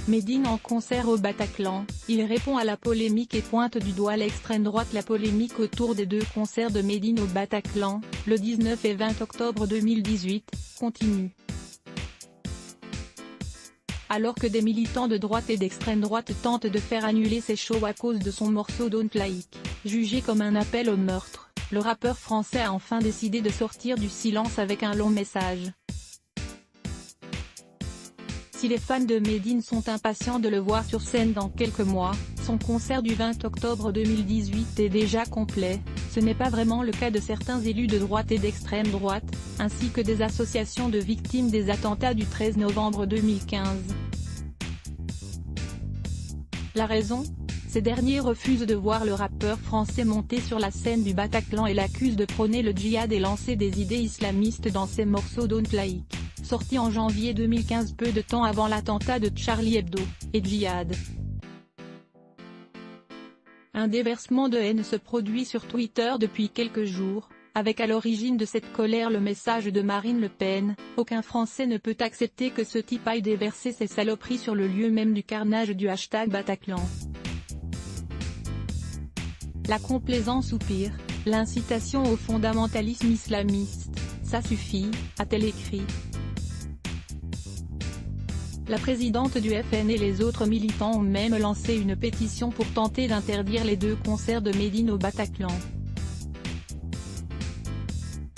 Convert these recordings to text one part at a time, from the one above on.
Medine en concert au Bataclan, il répond à la polémique et pointe du doigt l'extrême droite. La polémique autour des deux concerts de Medine au Bataclan, le 19 et 20 octobre 2018, continue. Alors que des militants de droite et d'extrême droite tentent de faire annuler ses shows à cause de son morceau Don't Like, jugé comme un appel au meurtre, le rappeur français a enfin décidé de sortir du silence avec un long message. Si les fans de Medine sont impatients de le voir sur scène dans quelques mois, son concert du 20 octobre 2018 est déjà complet. Ce n'est pas vraiment le cas de certains élus de droite et d'extrême droite, ainsi que des associations de victimes des attentats du 13 novembre 2015. La raison ? Ces derniers refusent de voir le rappeur français monter sur la scène du Bataclan et l'accusent de prôner le djihad et lancer des idées islamistes dans ses morceaux Don't Like, sorti en janvier 2015 peu de temps avant l'attentat de Charlie Hebdo, et djihad. Un déversement de haine se produit sur Twitter depuis quelques jours, avec à l'origine de cette colère le message de Marine Le Pen, « Aucun Français ne peut accepter que ce type aille déverser ses saloperies sur le lieu même du carnage » du hashtag Bataclan. La complaisance ou pire, l'incitation au fondamentalisme islamiste, ça suffit, a-t-elle écrit. La présidente du FN et les autres militants ont même lancé une pétition pour tenter d'interdire les deux concerts de Medine au Bataclan.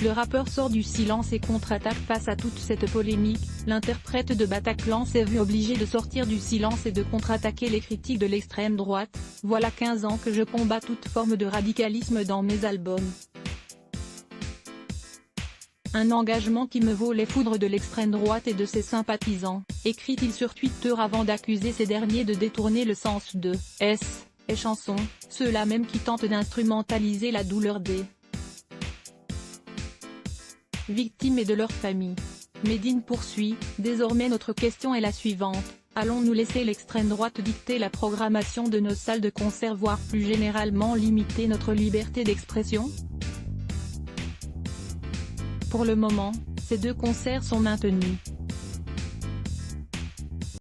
Le rappeur sort du silence et contre-attaque face à toute cette polémique. L'interprète de Bataclan s'est vu obligé de sortir du silence et de contre-attaquer les critiques de l'extrême droite. Voilà 15 ans que je combats toute forme de radicalisme dans mes albums. Un engagement qui me vaut les foudres de l'extrême droite et de ses sympathisants, écrit-il sur Twitter avant d'accuser ces derniers de détourner le sens de « S » et chansons, ceux-là même qui tentent d'instrumentaliser la douleur des victimes et de leurs familles. Medine poursuit, « Désormais notre question est la suivante, allons-nous laisser l'extrême droite dicter la programmation de nos salles de concert voire plus généralement limiter notre liberté d'expression ? Pour le moment, ces deux concerts sont maintenus.